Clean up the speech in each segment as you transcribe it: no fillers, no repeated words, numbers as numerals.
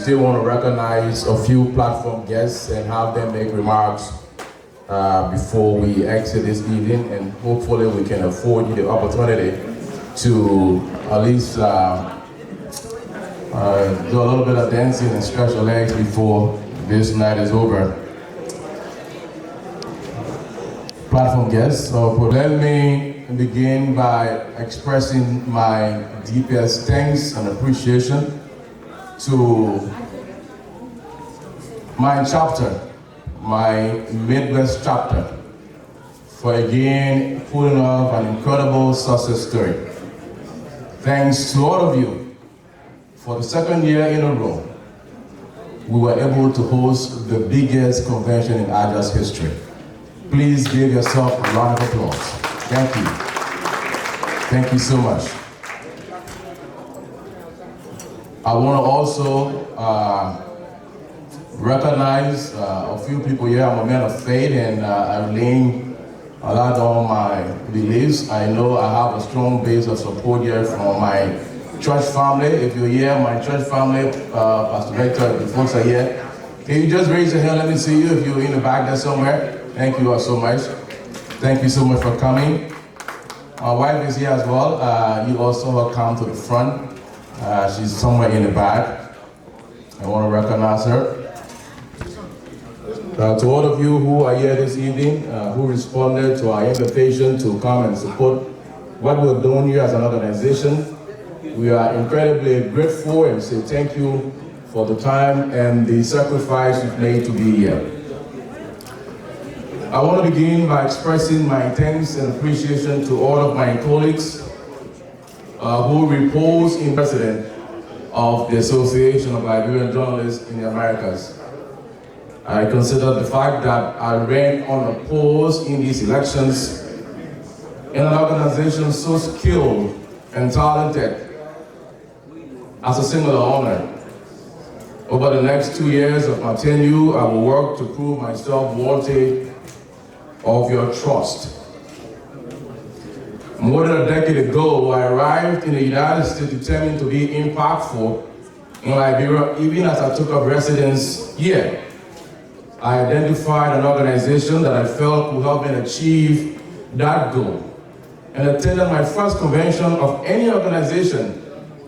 Still want to recognize a few platform guests and have them make remarks before we exit this evening, and hopefully we can afford you the opportunity to at least do a little bit of dancing and stretch your legs before this night is over. Platform guests, so let me begin by expressing my deepest thanks and appreciation to my chapter, my Midwest chapter, for again putting off an incredible success story. Thanks to all of you. For the second year in a row, we were able to host the biggest convention in Alja's history. Please give yourself a round of applause. Thank you. Thank you so much. I want to also recognize a few people here. I'm a man of faith, and I lean a lot on my beliefs. I know I have a strong base of support here from my church family. If you're here, my church family, Pastor Victor, the folks are here. Can you just raise your hand? Let me see you if you're in the back there somewhere. Thank you all so much. Thank you so much for coming. My wife is here as well. You also have come to the front. She's somewhere in the back. I want to recognize her. To all of you who are here this evening, who responded to our invitation to come and support what we're doing here as an organization, we are incredibly grateful and say thank you for the time and the sacrifice you've made to be here. I want to begin by expressing my thanks and appreciation to all of my colleagues who repose in president of the Association of Liberian Journalists in the Americas. I consider the fact that I ran unopposed in these elections in an organization so skilled and talented as a singular honor. Over the next 2 years of my tenure, I will work to prove myself worthy of your trust. More than a decade ago, I arrived in the United States determined to be impactful in Liberia, even as I took up residence here. I identified an organization that I felt would help me achieve that goal, and attended my first convention of any organization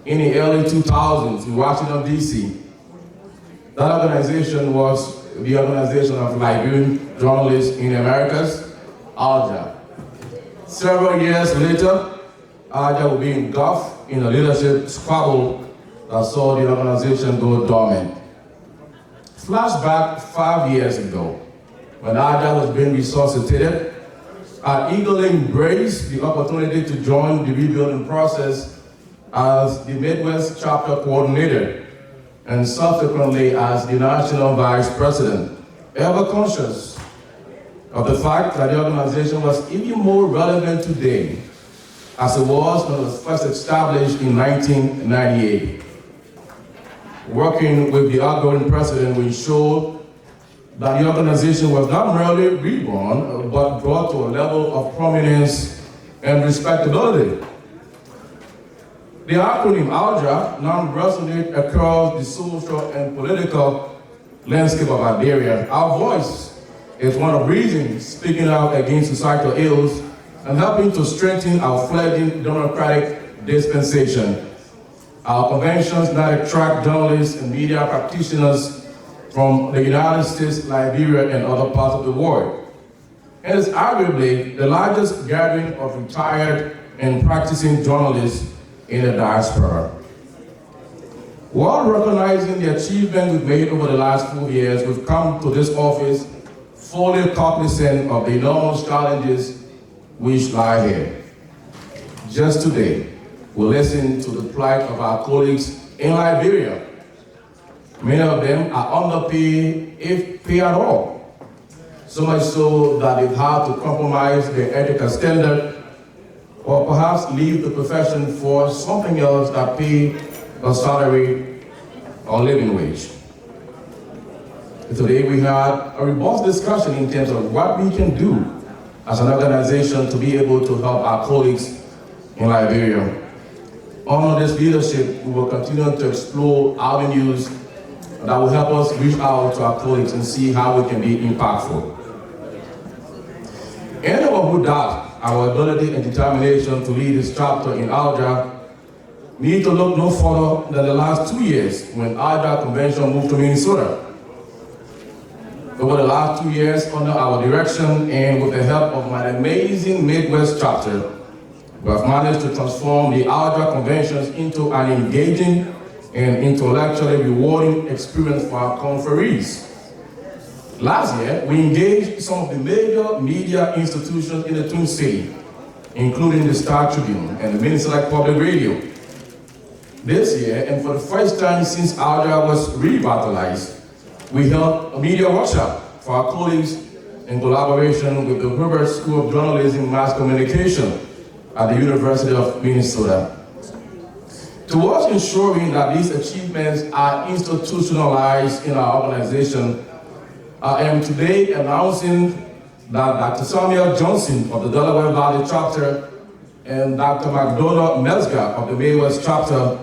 in the early 2000s in Washington, D.C. That organization was the Organization of Liberian Journalists in the Americas, Alja. Several years later, Alja will be engulfed in a leadership squabble that saw the organization go dormant. Flashback 5 years ago, when Alja was being resuscitated, I eagerly embraced the opportunity to join the rebuilding process as the Midwest chapter coordinator and subsequently as the national vice president, ever conscious of the fact that the organization was even more relevant today as it was when it was first established in 1998. Working with the outgoing president, we ensured that the organization was not merely reborn, but brought to a level of prominence and respectability. The acronym Alja now resonates across the social and political landscape of Liberia. Our voice is one of reasons speaking out against societal ills and helping to strengthen our fledgling democratic dispensation. Our conventions now attract journalists and media practitioners from the United States, Liberia, and other parts of the world. It is arguably the largest gathering of retired and practicing journalists in the diaspora. While recognizing the achievement we've made over the last 4 years, we've come to this office fully cognizant of the enormous challenges which lie here. Just today, we listened to the plight of our colleagues in Liberia. Many of them are underpaid, if paid at all. So much so that they've had to compromise their ethical standard or perhaps leave the profession for something else that pay a salary or living wage. Today we had a robust discussion in terms of what we can do as an organization to be able to help our colleagues in Liberia. Under this leadership, we will continue to explore avenues that will help us reach out to our colleagues and see how we can be impactful. Anyone who doubts our ability and determination to lead this chapter in Alja need to look no further than the last 2 years when Alja Convention moved to Minnesota. Over the last 2 years, under our direction and with the help of my amazing Midwest chapter, we have managed to transform the Alja Conventions into an engaging and intellectually rewarding experience for our conferees. Last year, we engaged some of the major media institutions in the Twin Cities, including the Star Tribune and the Minnesota Public Radio. This year, and for the first time since Alja was revitalized, we held a media workshop for our colleagues in collaboration with the Herbert School of Journalism and Mass Communication at the University of Minnesota. Towards ensuring that these achievements are institutionalized in our organization, I am today announcing that Dr. Samuel Johnson of the Delaware Valley chapter and Dr. McDonough Melsga of the Midwest chapter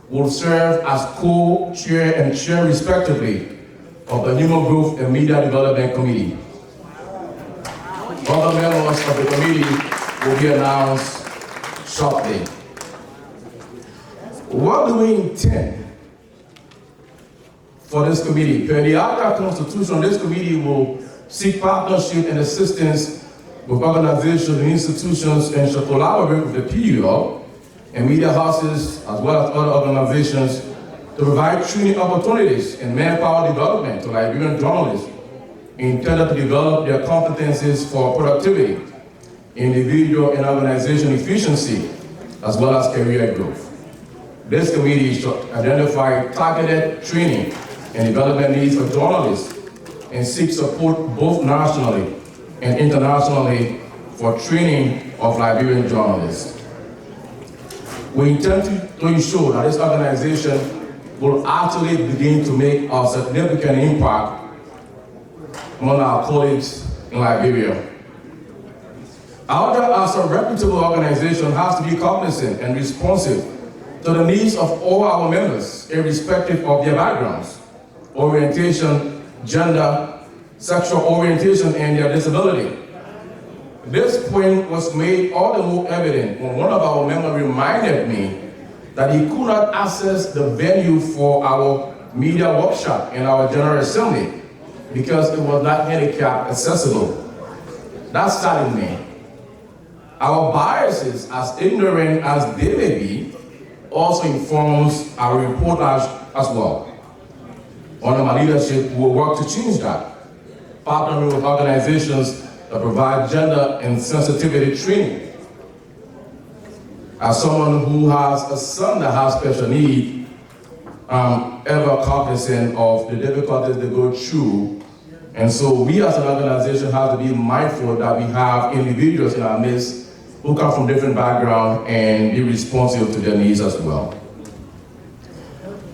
will serve as co-chair and chair respectively of the Human Growth and Media Development Committee. Other members of the committee will be announced shortly. What do we intend for this committee? Per the Alja Constitution, this committee will seek partnership and assistance with organizations and institutions and should collaborate with the PUL and media houses as well as other organizations to provide training opportunities and manpower development to Liberian journalists intended to develop their competencies for productivity, individual and organization efficiency, as well as career growth. This committee should identify targeted training and development needs for journalists and seek support both nationally and internationally for training of Liberian journalists. We intend to ensure that this organization will actually begin to make a significant impact among our colleagues in Liberia. Alja, as a reputable organization, has to be cognizant and responsive to the needs of all our members, irrespective of their backgrounds, orientation, gender, sexual orientation, and their disability. This point was made all the more evident when one of our members reminded me that he could not access the venue for our media workshop in our General Assembly because it was not handicap accessible. That saddened me. Our biases, as ignorant as they may be, also informs our reportage as well. Under my leadership, we will work to change that, partnering with organizations that provide gender and sensitivity training. As someone who has a son that has special need, I'm ever cognizant of the difficulties they go through. And so we as an organization have to be mindful that we have individuals in our midst who come from different backgrounds and be responsive to their needs as well.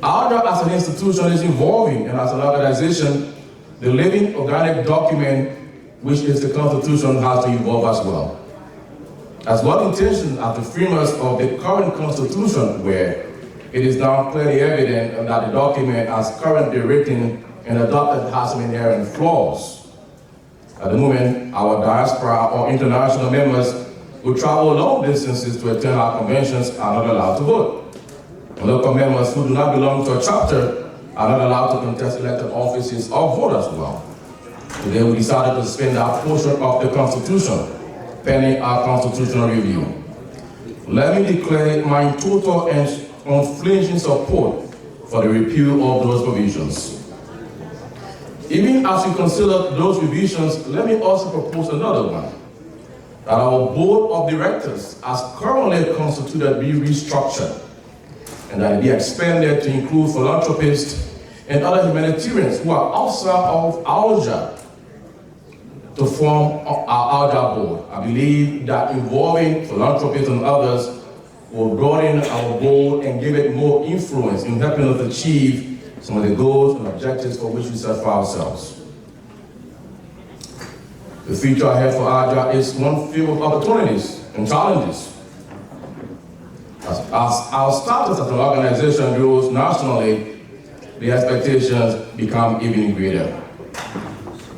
Alja as an institution is evolving, and as an organization, the living organic document, which is the Constitution, has to evolve as well. As well intentioned as the framers of the current Constitution were, it is now clearly evident that the document as currently written and adopted has some inherent flaws. At the moment, our diaspora or international members who travel long distances to attend our conventions are not allowed to vote. And local members who do not belong to a chapter are not allowed to contest elected offices or vote as well. Today we decided to suspend that portion of the Constitution pending our constitutional review. Let me declare my total and unflinching support for the repeal of those provisions. Even as we consider those revisions, let me also propose another one. that our board of directors, as currently constituted, be restructured, and that it be expanded to include philanthropists and other humanitarians who are outside of Alja to form our Alja board. I believe that involving philanthropists and others will broaden our board and give it more influence in helping us achieve some of the goals and objectives for which we set for ourselves. The future ahead for Alja is one filled with opportunities and challenges. As our status as an organization grows nationally, the expectations become even greater.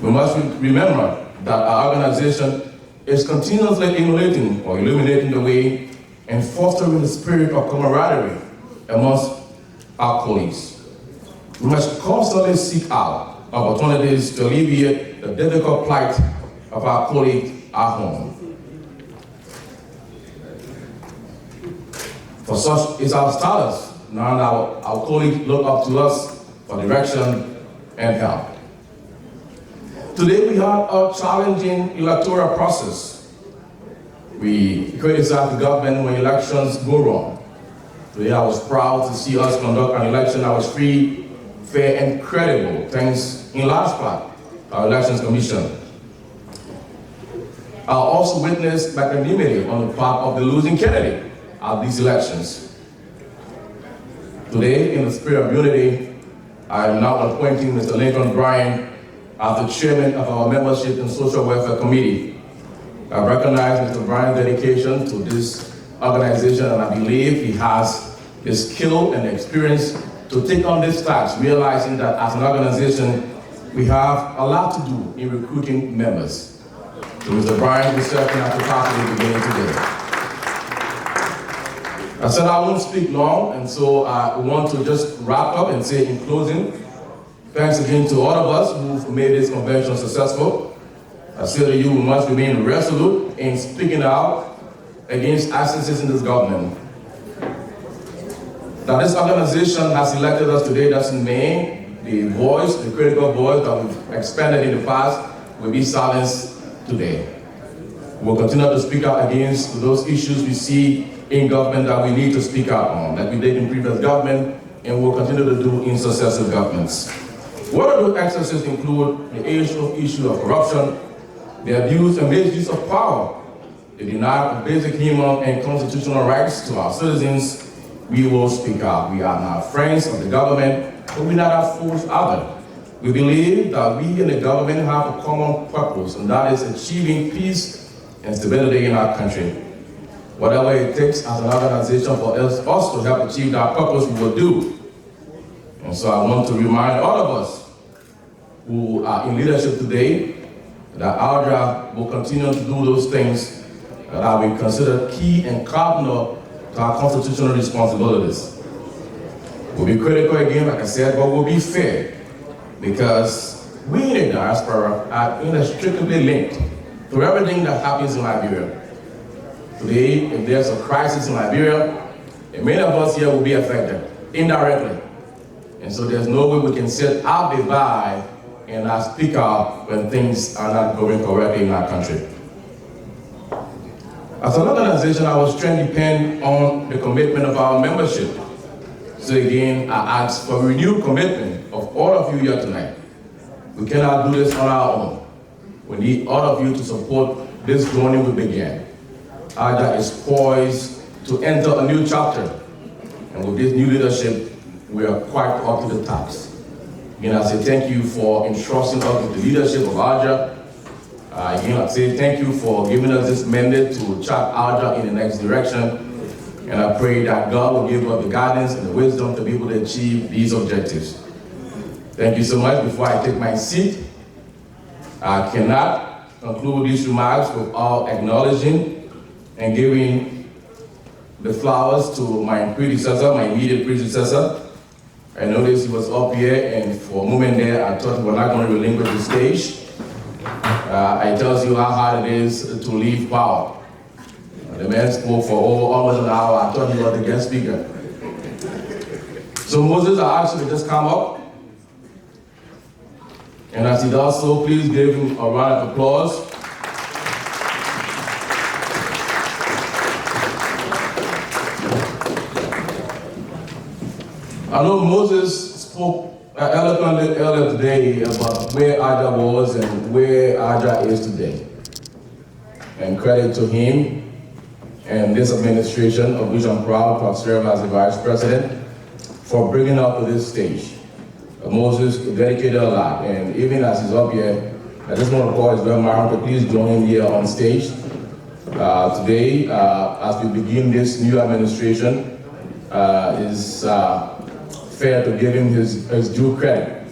We must remember that our organization is continuously illuminating the way and fostering the spirit of camaraderie amongst our colleagues. We must constantly seek out opportunities to alleviate the difficult plight of our colleagues at home. For such is our status. Now our colleagues look up to us for direction and help. Today we have a challenging electoral process. We criticize the government when elections go wrong. Today I was proud to see us conduct an election that was free, fair, and credible, thanks in large part to our Elections Commission. I also witnessed magnanimity on the part of the losing candidate at these elections. Today, in the spirit of unity, I am now appointing Mr. Lincoln Bryan as the chairman of our Membership and Social Welfare Committee. I recognize Mr. Bryan's dedication to this organization, and I believe he has the skill and the experience to take on this task, realizing that as an organization, we have a lot to do in recruiting members. So Mr. Bryan will serve in our capacity beginning today. I said I won't speak long, and so I want to just wrap up and say in closing, thanks again to all of us who've made this convention successful. I say to you, we must remain resolute in speaking out against excesses in this government. That this organization has elected us today doesn't mean the voice, the critical voice that we've expanded in the past will be silenced today. We'll continue to speak out against those issues we see in government that we need to speak out on, that we did in previous government and will continue to do in successive governments. One of those excesses include the issue of corruption, the abuse and misuse of power, the denial of basic human and constitutional rights to our citizens. We will speak out. We are not friends of the government, but we're not our foes either. We believe that we and the government have a common purpose, and that is achieving peace and stability in our country. Whatever it takes as an organization for us to help achieve that purpose, we will do. And so I want to remind all of us who are in leadership today that Alja will continue to do those things that we consider key and cardinal to our constitutional responsibilities. We'll be critical again, like I said, but we'll be fair, because we in the diaspora are inextricably linked to everything that happens in Liberia. Today, if there's a crisis in Liberia, many of us here will be affected indirectly. And so there's no way we can sit out the by and not speak out when things are not going correctly in our country. As an organization, our strength depends on the commitment of our membership. So again, I ask for renewed commitment of all of you here tonight. We cannot do this on our own. We need all of you to support this journey we began. Alja is poised to enter a new chapter. And with this new leadership, we are quite up to the task. Again, I say thank you for entrusting us with the leadership of Alja. Again, I say thank you for giving us this mandate to chart Alja in the next direction. And I pray that God will give us the guidance and the wisdom to be able to achieve these objectives. Thank you so much. Before I take my seat, I cannot conclude these remarks without acknowledging and giving the flowers to my predecessor, my immediate predecessor. I noticed he was up here, and for a moment there, I thought we were not going to relinquish the stage. It tells you how hard it is to leave power. The man spoke for almost an hour. I thought he was the guest speaker. So Moses, I asked you to just come up. And as he does so, please give him a round of applause. I know Moses spoke eloquently earlier today about where Alja was and where Alja is today. And credit to him and this administration, of which I'm proud to have served as the Vice President, for bringing up to this stage. Moses dedicated a lot, and even as he's up here, I just want to call his grandma to please join him here on stage. Today, as we begin this new administration, it's fair to give him his due credit.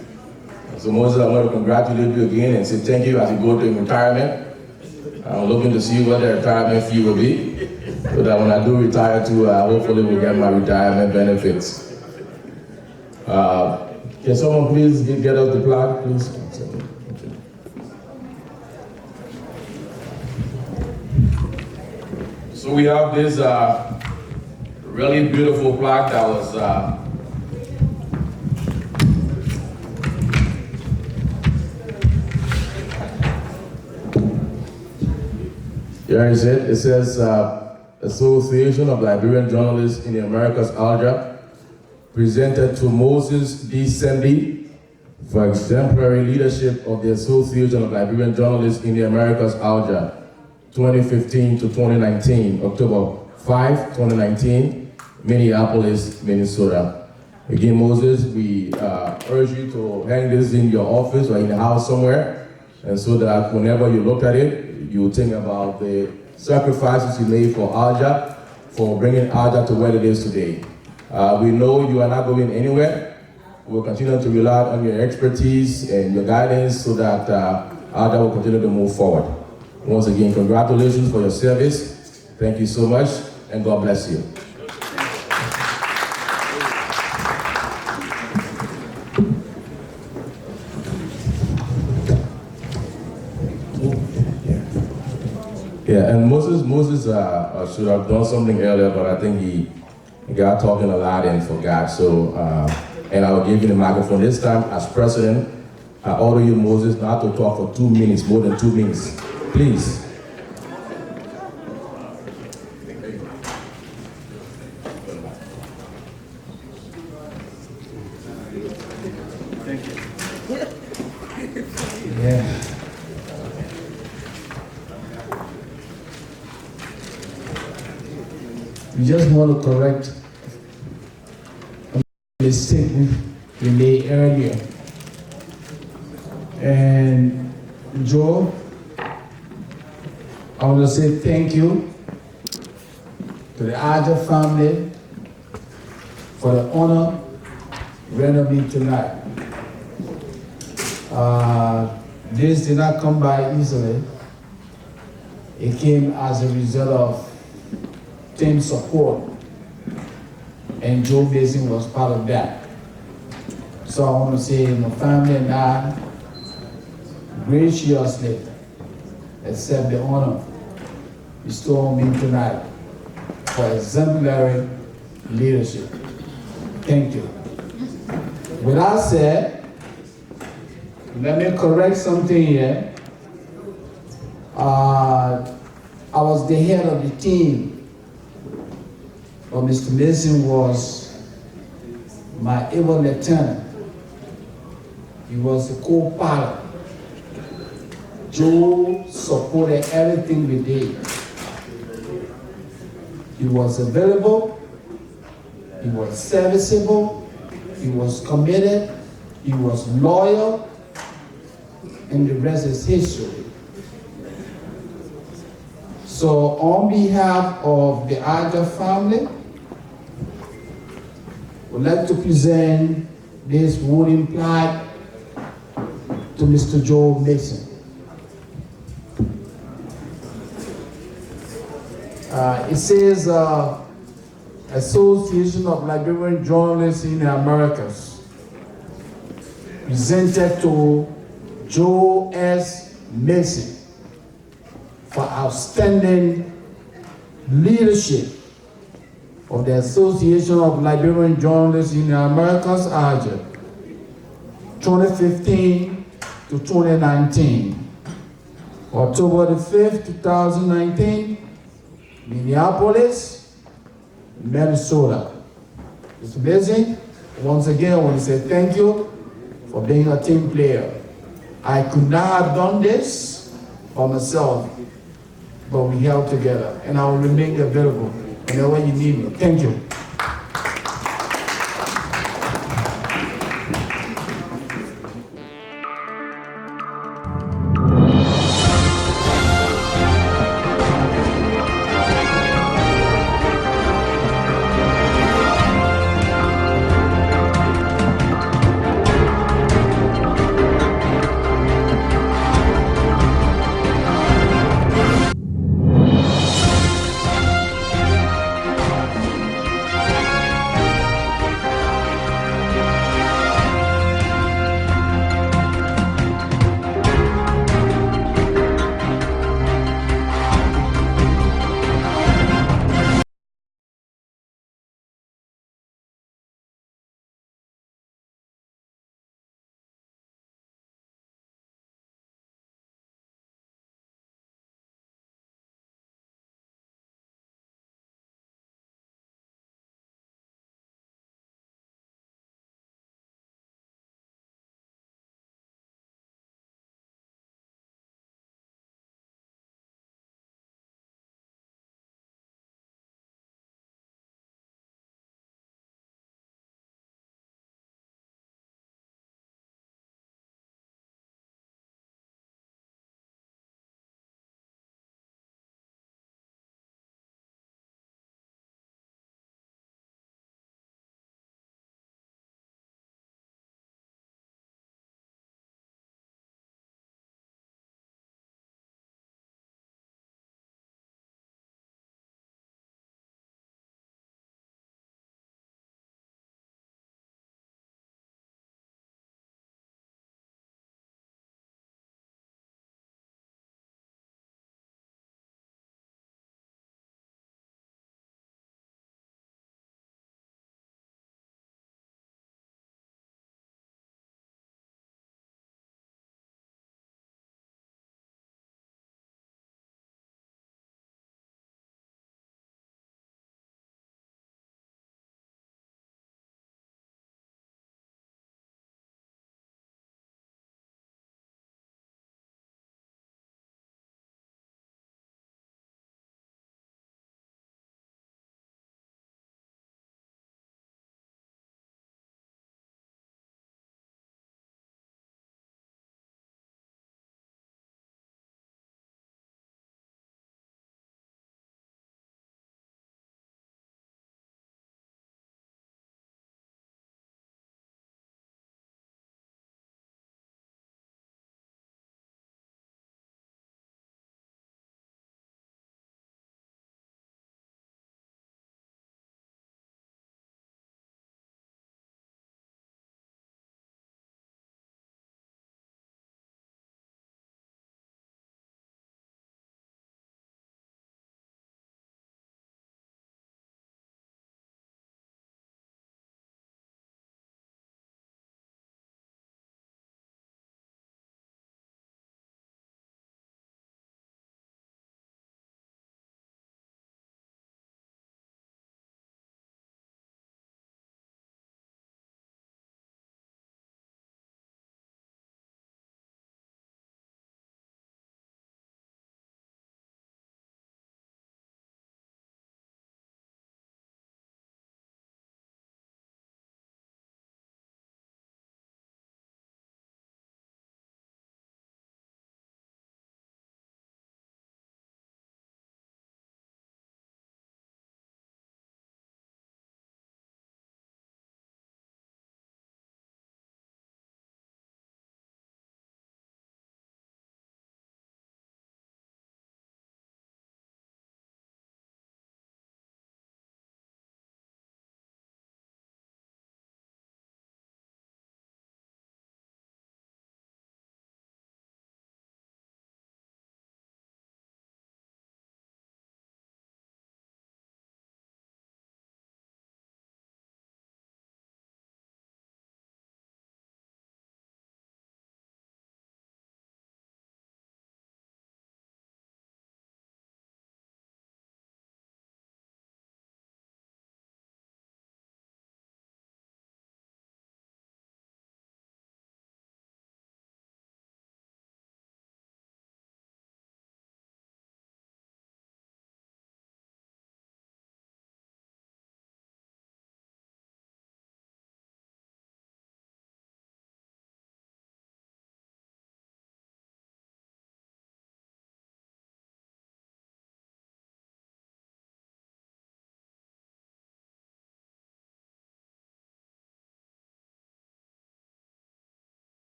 So Moses, I want to congratulate you again and say thank you as you go to retirement. I'm looking to see what the retirement fee will be, so that when I do retire too, hopefully we'll get my retirement benefits. Can someone please get us the plaque, please? So we have this really beautiful plaque that was here is it. It says Association of Liberian Journalists in the Americas, Alja, presented to Moses D. Sembi for exemplary leadership of the Association of Liberian Journalists in the Americas, Alja, 2015 to 2019, October 5, 2019, Minneapolis, Minnesota. Again, Moses, we urge you to hang this in your office or in the house somewhere, and so that whenever you look at it, you think about the sacrifices you made for Alja, for bringing Alja to where it is today. We know you are not going anywhere. We'll continue to rely on your expertise and your guidance so that Alja will continue to move forward. Once again, congratulations for your service. Thank you so much, and God bless you. Yeah, and Moses should have done something earlier, but I think he got talking a lot and forgot. So, and I will give you the microphone this time as president. I order you, Moses, not to talk for 2 minutes, more than 2 minutes, please. Thank you. Yeah. We just want to correct a mistake we made earlier. And Joe, I want to say thank you to the Alja family for the honor rendered me tonight. This did not come by easily. It came as a result of team support, and Joe Basin was part of that. So I want to say my family and I graciously accept the honor bestowed on me tonight for exemplary leadership. Thank you. With that said, let me correct something here. I was the head of the team, but Mr. Mason was my able lieutenant. He was the co-pilot. Joe supported everything we did. He was available, he was serviceable, he was committed, he was loyal, and the rest is history. So on behalf of the Alja family, I would like to present this wooden plaque to Mr. Joe Mason. It says Association of Liberian Journalists in the Americas, presented to Joe S. Mason for outstanding leadership of the Association of Liberian Journalists in the Americas, Alja, 2015 to 2019. October the 5th, 2019, Minneapolis, Minnesota. Mr. Mason, Once again, I want to say thank you for being a team player. I could not have done this by myself, but we held together, and I will remain available whenever you need me. Thank you.